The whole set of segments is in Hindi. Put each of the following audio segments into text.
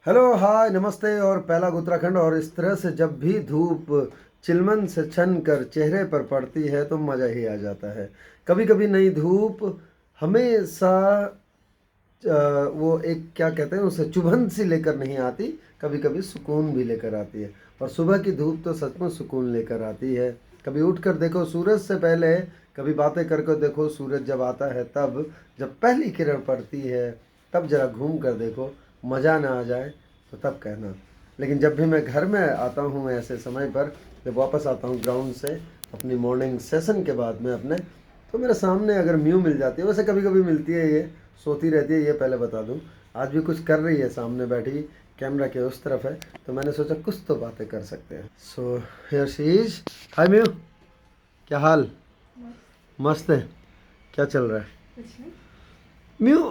हेलो हाय नमस्ते और पहला उत्तराखंड। और इस तरह से जब भी धूप चिलमन से छन कर चेहरे पर पड़ती है तो मज़ा ही आ जाता है। कभी कभी नई धूप हमेशा वो एक क्या कहते हैं उसे चुभन सी लेकर नहीं आती, कभी कभी सुकून भी लेकर आती है। और सुबह की धूप तो सचमुच सुकून लेकर आती है। कभी उठ कर देखो सूरज से पहले, कभी बातें करके देखो सूरज जब आता है तब, जब पहली किरण पड़ती है तब जरा घूम कर देखो, मज़ा ना आ जाए तो तब कहना। लेकिन जब भी मैं घर में आता हूँ ऐसे समय पर, जब वापस आता हूँ ग्राउंड से अपनी मॉर्निंग सेशन के बाद में अपने, तो मेरे सामने अगर म्यू मिल जाती है, वैसे कभी कभी मिलती है, ये सोती रहती है ये पहले बता दूं। आज भी कुछ कर रही है सामने बैठी, कैमरा के उस तरफ है, तो मैंने सोचा कुछ तो बातें कर सकते हैं। So here she is. Hi mu, क्या हाल? मस्त है। क्या चल रहा है कुछ नहीं। म्यू?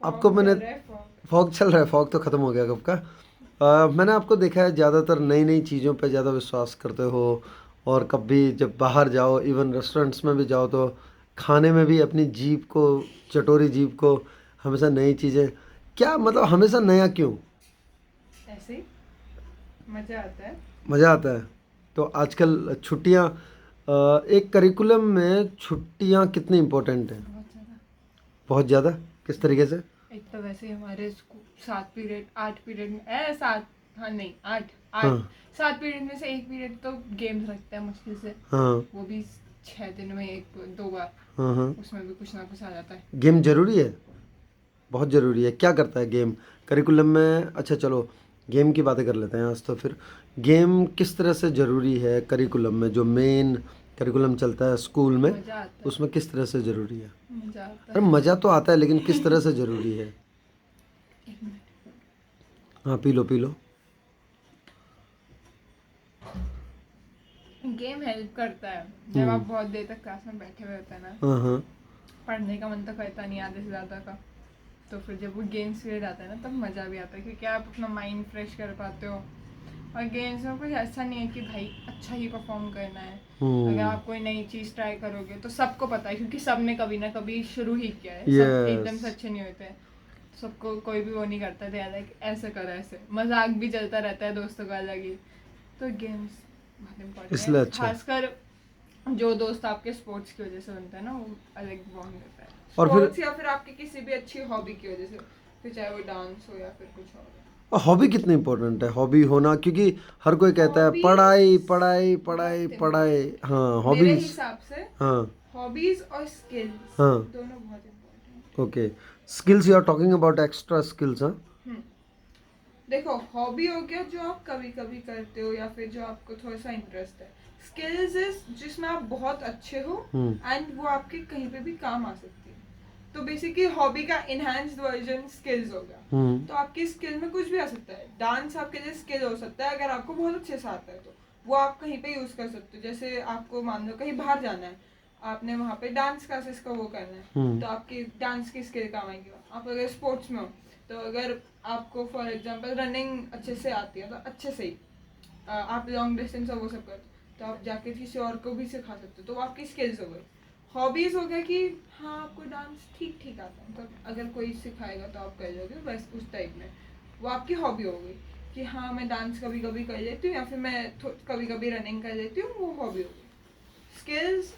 आपको फॉग मैंने चल रहा है फॉग। फॉग चल रहा है? फॉग तो ख़त्म हो गया कब का। मैंने आपको देखा है ज़्यादातर नई नई चीज़ों पे ज़्यादा विश्वास करते हो। और कभी जब बाहर जाओ, इवन रेस्टोरेंट्स में भी जाओ, तो खाने में भी अपनी जीभ को, चटोरी जीभ को, हमेशा नई चीज़ें। क्या मतलब हमेशा नया क्यों? ऐसे ही मजा आता है। मज़ा आता है। तो आजकल छुट्टियाँ, एक करिकुलम में छुट्टियाँ कितनी इम्पोर्टेंट हैं? बहुत ज़्यादा। बहुत ज़्यादा। किस तरीके से? एक तो वैसे ही हमारे स्कूल 7 पीरियड 8 पीरियड में 7, हाँ नहीं 8 8 हाँ 7 पीरियड में से एक पीरियड तो गेम्स रखते हैं मुश्किल से। हाँ वो भी 6 दिन में एक दो बार। हाँ हाँ। उसमें भी कुछ ना कुछ आ जाता है। गेम ज़रूरी है? बहुत ज़रूरी है। क्या करता है गेम करिकुलम में? अच्छा चलो, गेम की बातें कर लेते हैं आज तो फिर। गेम किस तरह से ज़रूरी है करिकुलम में? जो मेन करिकुलम चलता है स्कूल में, मज़ा आता है। उसमें किस तरह से ज़रूरी है? मज़ा आता अरे है। मज़ा तो आता है, लेकिन किस तरह से ज़रूरी है? एक मिनट। हाँ P low P low. Game help करता है जब आप हम्म। बहुत देर तक क्लास में बैठे हुए होते हैं ना। हाँ हाँ। पढ़ने का मन तो करता नहीं आधे से ज़्यादा का। तो फिर जब वो गेम्स पीरियड आता है ना तब मज़ा भी आता है क्योंकि आप अपना माइंड फ्रेश कर पाते हो। और गेम्स में कुछ ऐसा नहीं है कि भाई अच्छा ही परफॉर्म करना है। अगर हम्म। आप कोई नई चीज़ ट्राई करोगे तो सबको पता है क्योंकि सबने कभी ना कभी शुरू ही किया है, सब यस। एकदम से अच्छे नहीं होते हैं। सबको कोई भी वो नहीं करता था यार ऐसे करो, ऐसे मजाक भी चलता रहता है दोस्तों का अलग ही। तो गेम्स बहुत इम्पोर्टेंट है, इसलिए अच्छा। खासकर जो दोस्त आपके स्पोर्ट्स की वजह से बनता है ना, वो अलग बॉन्ड होता है और फिर स्पोर्ट्स या फिर आपकी किसी भी अच्छी हॉबी की वजह से, फिर चाहे वो डांस हो या फिर कुछ और। हॉबी कितनी इम्पोर्टेंट है, हॉबी होना? क्योंकि हर कोई कहता है पढ़ाई हॉबीज पढ़ाई पढ़ाई बहुत पढ़ाई। इम्पोर्टेंट है हाँ मेरे हॉबीज। हिसाब से। हाँ हॉबीज और स्किल्स हाँ। दोनों बहुत important okay. Skills, you are talking about extra skills? हाँ। है। देखो हॉबी हो गया जो आप कभी कभी करते हो या फिर जो आपको थोड़ा सा इंटरेस्ट है। स्किल्स इज जिसमें आप बहुत अच्छे हो हम्म। एंड वो आपके कहीं पे भी काम आ सकती है। तो बेसिकली हॉबी का इनहेंस्ड वर्जन स्किल्स हो गया। हम्म। तो आपकी स्किल में कुछ भी आ सकता है। डांस आपके लिए स्किल हो सकता है अगर आपको बहुत अच्छे से आता है तो वो आप कहीं पे यूज कर सकते हो। जैसे आपको मान लो कहीं बाहर जाना है, आपने वहाँ पे डांस क्लासेस का वो करना है तो आपकी डांस की स्किल काम आएगी। आप अगर स्पोर्ट्स में हो तो अगर आपको फॉर एग्जांपल रनिंग अच्छे से आती है तो अच्छे से ही आप लॉन्ग डिस्टेंस और वो सब करते हो तो आप जाके किसी और को भी सिखा सकते हो, तो वो आपकी स्किल्स हो गई। हॉबीज हो गया कि हाँ आपको डांस ठीक ठीक आता है, मतलब अगर कोई सिखाएगा तो आप कर लोगे बस उस टाइप में। वो आपकी हॉबी हो गई कि हाँ मैं डांस कभी कभी कर लेती हूँ या फिर मैं कभी कभी रनिंग कर लेती हूँ, वो हॉबी हो गई। स्किल्स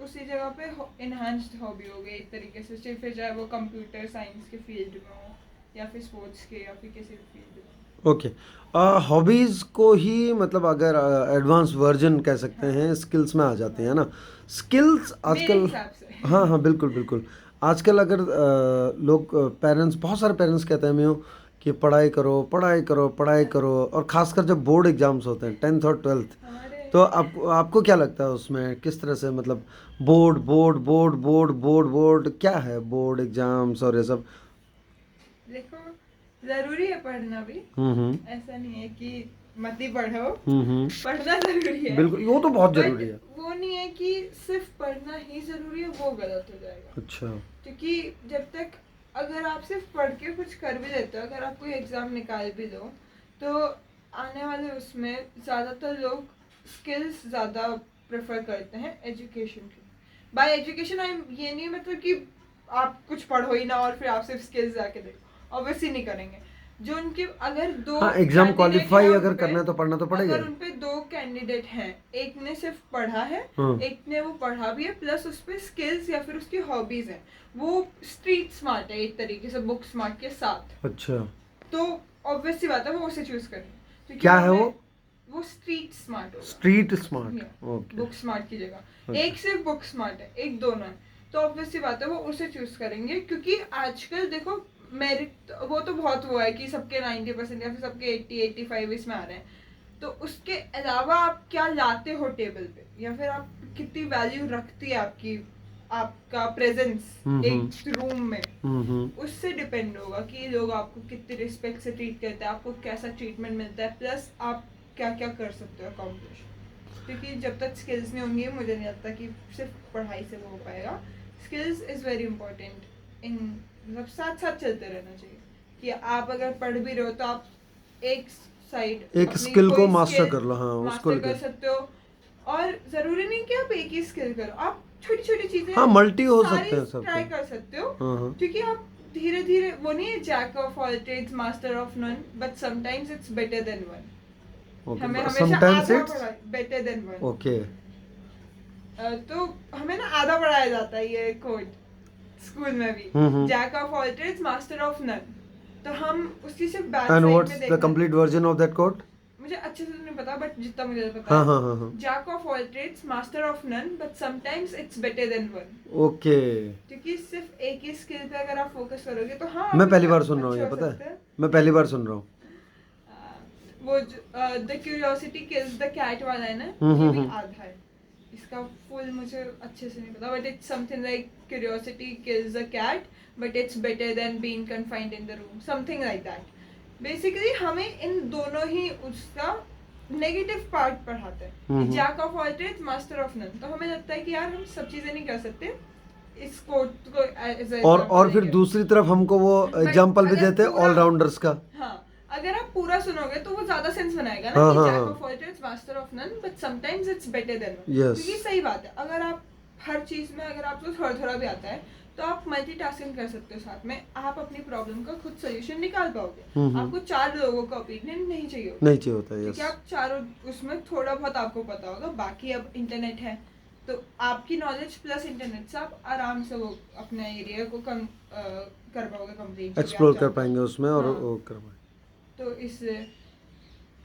उसी जगह पे इनहांस्ड हॉबी हो गई एक तरीके से, फिर चाहे वो कंप्यूटर साइंस के फील्ड में हो या फिर स्पोर्ट्स के या फिर किसी भी फील्ड में। ओके। हॉबीज़ को ही मतलब अगर एडवांस वर्जन कह सकते हाँ हैं, स्किल्स में आ जाते हैं हाँ ना। स्किल्स मेरे आजकल। हिसाब से। हाँ हाँ बिल्कुल बिल्कुल। आजकल अगर लोग पेरेंट्स, बहुत सारे पेरेंट्स कहते हैं म्यू कि पढ़ाई करो पढ़ाई करो पढ़ाई करो, और ख़ासकर जब बोर्ड एग्जाम्स होते हैं 10th और 12th, हमारे तो आपको आपको क्या लगता है उसमें किस तरह से मतलब board board board board board board क्या है, बोर्ड एग्जाम्स और ये सब? देखो जरूरी है पढ़ना भी, हम्म। ऐसा नहीं है कि मत ही पढ़ो। हम्म। पढ़ना जरूरी है बिल्कुल, वो तो बहुत बट ज़रूरी है। वो नहीं है कि सिर्फ पढ़ना ही जरूरी है, वो गलत हो जाएगा। अच्छा। क्योंकि जब तक अगर आप सिर्फ पढ़ के कुछ कर भी लेते हो, अगर आप कोई एग्जाम निकाल भी लो तो आने वाले उसमें ज़्यादातर लोग स्किल्स ज़्यादा प्रेफर करते हैं एजुकेशन की। बाय एजुकेशन आई ये नहीं मतलब कि आप कुछ पढ़ो ही ना और फिर आप सिर्फ स्किल्स जाके देखो, ऑब्वियसली नहीं करेंगे। जो उनके अगर दो हाँ, एग्जाम candidate क्वालिफाई हैं उन अगर पे, करना है तो पढ़ना तो पड़ेगा अगर ही। उन पे दो कैंडिडेट हैं, एक ने सिर्फ पढ़ा है, हाँ। एक ने वो पढ़ा भी है प्लस उस पे स्किल्स या फिर उसकी हॉबीज है, वो स्ट्रीट स्मार्ट है एक तरीके से बुक स्मार्ट के साथ, अच्छा, तो ऑब्वियस सी बात है वो उसे चूज करें, क्योंकि क्या है हमें वो? स्ट्रीट स्मार्ट होगा, street smart, okay. Book smart की जगह अच्छा। एक सिर्फ बुक स्मार्ट है, एक दोनों है, तो ऑब्वियस सी बात है वो उसे चूज करेंगे, क्योंकि आजकल देखो मेरिट वो तो बहुत हुआ है कि सबके 90% या फिर सबके 80-85 इसमें आ रहे हैं, तो उसके अलावा आप क्या लाते हो टेबल पे, या फिर आप कितनी वैल्यू रखती है आपकी आपका प्रेजेंस एक रूम में, उससे डिपेंड होगा कि लोग आपको कितनी रिस्पेक्ट से ट्रीट करते हैं, आपको कैसा ट्रीटमेंट मिलता है, प्लस आप क्या क्या कर सकते हो अकाउंट, क्योंकि जब तक स्किल्स नहीं होंगी मुझे नहीं लगता कि सिर्फ पढ़ाई से वो हो पाएगा। Skills is very important in, मतलब साथ साथ चलते रहना चाहिए, कि आप अगर पढ़ भी रहे हो तो आप एक साइड एक स्किल को मास्टर कर लो, हाँ, उसको मास्टर कर लेकर। सकते हो, और ज़रूरी नहीं कि आप एक ही स्किल करो, आप छोटी छोटी चीज़ें हाँ, मल्टी हो सारी सकते हैं सब ट्राई पे। कर सकते हो, हाँ हाँ, क्योंकि आप धीरे धीरे, वो नहीं है jack of all trades master of none, but sometimes it's better than one, हमें ओके, हमेशा समटाइम्स आधा इट्स, पढ़ा बेटर देन वन, ओके। तो हमें ना आधा पढ़ाया जाता है ये कोड स्कूल में भी, jack of all trades master of none, तो हम उसकी सिर्फ बैक एंड साइड में व्हाट्स द देखना, complete version of that code? मुझे अच्छे से तो नहीं पता बट जितना मुझे पता हाँ है, हाँ हाँ हाँ, jack of all trades master of none, but sometimes it's better than one, okay. क्योंकि सिर्फ एक ही स्किल पे अगर आप फोकस करोगे तो हाँ मैं आप पहली बार सुन रहा हूँ अच्छे ये, हो पता सकते है, हैं। मैं पहली बार सुन रहा हूँ। वो the curiosity kills the cat वाला है ना, ये भी आधा है, इसका फुल मुझे अच्छे से नहीं पता, but it's something like curiosity kills the cat but it's better than being confined in the room, something like that. Basically हमें इन दोनों ही उसका नेगेटिव पार्ट पढ़ाते हैं, jack of all trades master of none, तो हमें लगता है कि यार हम सब चीजें नहीं कर सकते, इस कोट को as a और example फिर लेंगे। दूसरी तरफ हमको वो But एग्जाम्पल भी अगर देते हैं पूरा- ऑलराउंडर्स का। हाँ, अगर आप पूरा सुनोगे तो वो ज्यादा सेंस बनाएगा ना, हाँ, कि हाँ, जैक हाँ। Of all trades master of none but sometimes it's better than one, Yes. क्योंकि सही बात है, अगर आप हर चीज में अगर आपको थोड़ा थोड़ा भी आता है तो आप मल्टीटास्किंग कर सकते हो, साथ में आप अपनी प्रॉब्लम का खुद सोल्यूशन निकाल पाओगे, आपको 4 लोगों का ओपिनियन नहीं चाहिए होगा, नहीं चाहिए होता, क्योंकि यस। आप चारों उसमें थोड़ा बहुत आपको पता होगा, बाकी अब इंटरनेट है तो आपकी नॉलेज प्लस इंटरनेट से आप आराम से वो अपने एरिया को कम कर पाओगे, कंप्लीट एक्सप्लोर कर पाएंगे उसमें और हाँ। वो कर पाएंगे। तो इसलिए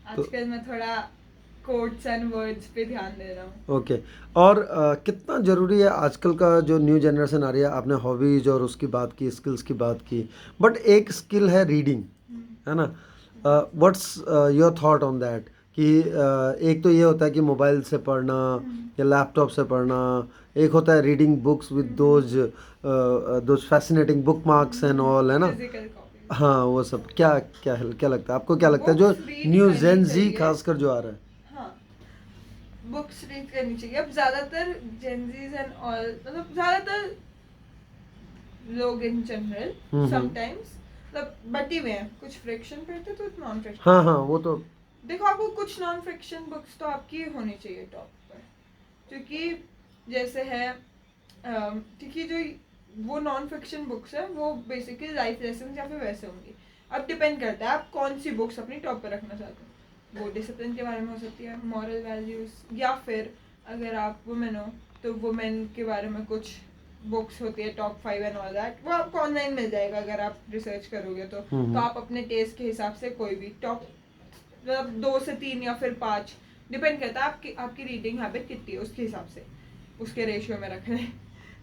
आजकल मैं थोड़ा कोड्स एंड वर्ड्स पे ध्यान दे रहा हूँ। ओके। और कितना ज़रूरी है आजकल का जो न्यू जनरेशन आ रही है, आपने हॉबीज और उसकी बात की, स्किल्स की बात की, बट एक स्किल है रीडिंग, है ना? What's your thought on that कि एक तो ये होता है कि मोबाइल से पढ़ना या लैपटॉप से पढ़ना, एक होता है reading books with those fascinating book marks and all, है ना? फिजिकल कॉपी, हाँ, वो सब क्या क्या क्या लगता है आपको, क्या लगता है जो Books read न्यू करनी जेन जी चाहिए। खासकर जो आ रहा है? हाँ, बुक्स रीड करनी चाहिए। अब ज्यादातर जेनजीज एंड ऑल, मतलब ज्यादातर लोग इन जनरल समटाइम्स मतलब बटी हुए हैं, कुछ फ्रिक्शन पढ़ते तो नॉन फ्रिक्शन। हाँ हाँ, वो तो देखो आपको कुछ नॉन फिक्शन बुक्स तो आपकी होनी चाहिए टॉप पर, क्योंकि जैसे है क्योंकि जो वो नॉन फिक्शन बुक्स है वो बेसिकली लाइफ लेसन या फिर वैसे होंगी। अब डिपेंड करता है आप कौन सी बुक्स अपनी टॉप पर रखना चाहते हो, वो डिसिप्लिन के बारे में हो सकती है, मॉरल वैल्यूज़, या फिर अगर आप वुमेन हो तो वुमेन के बारे में कुछ बुक्स होती है टॉप 5 एंड ऑल दैट, वो आपको ऑनलाइन मिल जाएगा अगर आप रिसर्च करोगे तो आप अपने टेस्ट के हिसाब से कोई भी टॉप मतलब 2 से 3 या फिर 5 डिपेंड करता है आपकी रीडिंग हैबिट कितनी है, उसके हिसाब से उसके रेशियो में रख लें।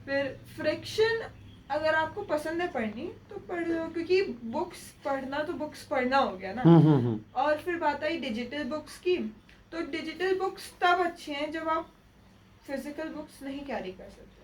फिर फ्रिक्शन अगर आपको पसंद है पढ़नी तो पढ़ लो, क्योंकि बुक्स पढ़ना तो बुक्स पढ़ना हो गया ना। और फिर बात आई डिजिटल बुक्स की, तो डिजिटल बुक्स तब अच्छे हैं जब आप फिजिकल बुक्स नहीं कैरी कर सकते,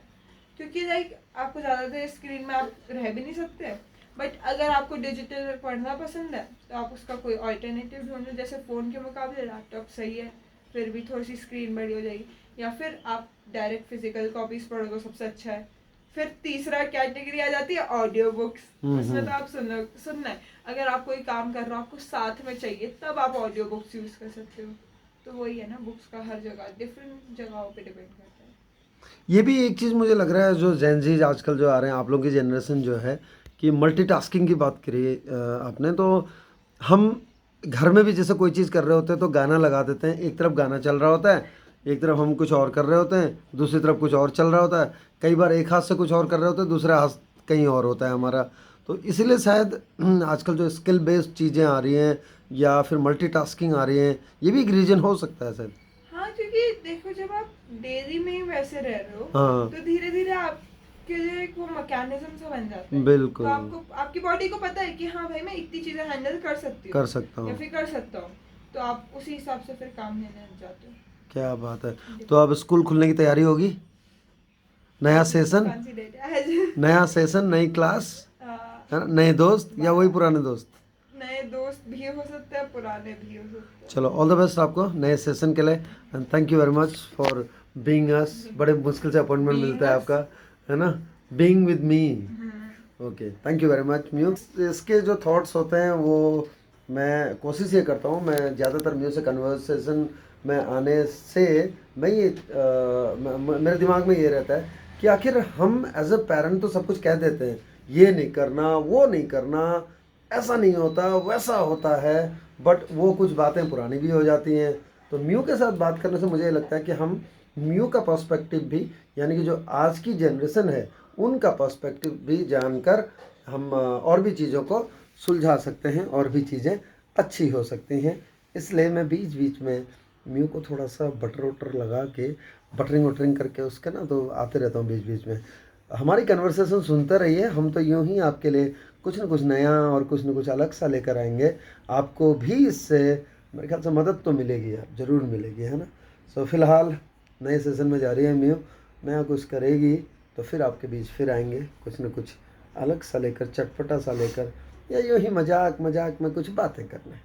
क्योंकि लाइक आपको ज़्यादा देर स्क्रीन में आप रह भी नहीं सकते। बट अगर आपको डिजिटल पढ़ना पसंद है तो आप उसका कोई ऑल्टरनेटिव ढूंढो, जैसे फ़ोन के मुकाबले लैपटॉप सही है, फिर भी थोड़ी सी स्क्रीन बड़ी हो जाएगी, या फिर आप डायरेक्ट फिजिकल कॉपीज पढ़ो तो सबसे अच्छा है। फिर तीसरा कैटेगरी आ जाती है ऑडियो बुक्स, उसमें तो आप सुनना है, अगर आप कोई काम कर रहे हो आपको साथ में चाहिए तब आप ऑडियो बुक्स यूज़ कर सकते हो। तो वही है ना, बुक्स का हर जगह डिफरेंट जगहों पे डिपेंड करता है। ये भी एक चीज़ मुझे लग रहा है, जो जेनजीज आजकल जो आ रहे हैं, आप लोगों की जनरेशन जो है, कि मल्टीटास्किंग की बात करी आपने, तो हम घर में भी जैसे कोई चीज़ कर रहे होते हैं तो गाना लगा देते हैं, एक तरफ गाना चल रहा होता है, एक तरफ हम कुछ और कर रहे होते हैं, दूसरी तरफ कुछ और चल रहा होता है। कई बार एक हाथ से कुछ और कर रहे होते हैं, दूसरा हाथ कहीं और होता है हमारा। तो इसलिए शायद आजकल जो स्किल बेस्ड चीज़ें आ रही हैं या फिर मल्टीटास्किंग आ रही हैं, ये भी एक रीज़न हो सकता है शायद। हाँ, क्योंकि देखो जब आप डेली में ही वैसे रह रहे हो हाँ तो धीरे धीरे आपके लिए एक वो मैकेनिज्म सा बन जाता है। बिल्कुल, तो आपको आपकी बॉडी को पता है कि हाँ भाई मैं इतनी चीजें हैंडल कर सकती कर हूँ सकता या हूँ। फिर कर सकता हूँ, तो आप उसी हिसाब से फिर काम लेने लग जाते हो। क्या बात है। तो अब स्कूल खुलने की तैयारी होगी, नया सेशन, कौन सी डेट है आज? नया सेशन, नई क्लास, हाँ, है ना, नए दोस्त या वही पुराने दोस्त। नए दोस्त भी हो सकते हैं, पुराने भी हो सकते हैं। चलो ऑल द बेस्ट आपको नए सेशन के लिए and thank you very much for being us. बड़े मुश्किल से अपॉइंटमेंट Being मिलता है us. आपका, है ना, being with me. Hmm. Okay thank you very much mu. इसके जो थॉट्स होते हैं वो मैं कोशिश ये करता हूँ, मैं ज़्यादातर म्यू से कन्वर्सेशन में आने से मैं ये मेरे दिमाग में ये रहता है कि आखिर हम एज अ पेरेंट तो सब कुछ कह देते हैं, ये नहीं करना, वो नहीं करना, ऐसा नहीं होता, वैसा होता है, बट वो कुछ बातें पुरानी भी हो जाती हैं। तो म्यू के साथ बात करने से मुझे ये लगता है कि हम म्यू का पर्सपेक्टिव भी, यानी कि जो आज की जनरेशन है उनका पर्सपेक्टिव भी जानकर हम और भी चीज़ों को सुलझा सकते हैं और भी चीज़ें अच्छी हो सकती हैं। इसलिए मैं बीच बीच में म्यू को थोड़ा सा बटर वटर लगा के बटरिंग वटरिंग करके उसके ना तो आते रहता हूँ बीच बीच में। हमारी कन्वर्सेशन सुनते रहिए, हम तो यूं ही आपके लिए कुछ न कुछ नया और कुछ न कुछ अलग सा लेकर आएंगे। आपको भी इससे मेरे ख्याल से मदद तो मिलेगी यार, ज़रूर मिलेगी, है ना। सो फिलहाल नए सेशन में जा रही है म्यू, नया कुछ करेगी तो फिर आपके बीच फिर आएंगे कुछ न कुछ अलग सा लेकर, चटपटा सा लेकर, या यूँ ही मजाक मजाक में कुछ बातें करने।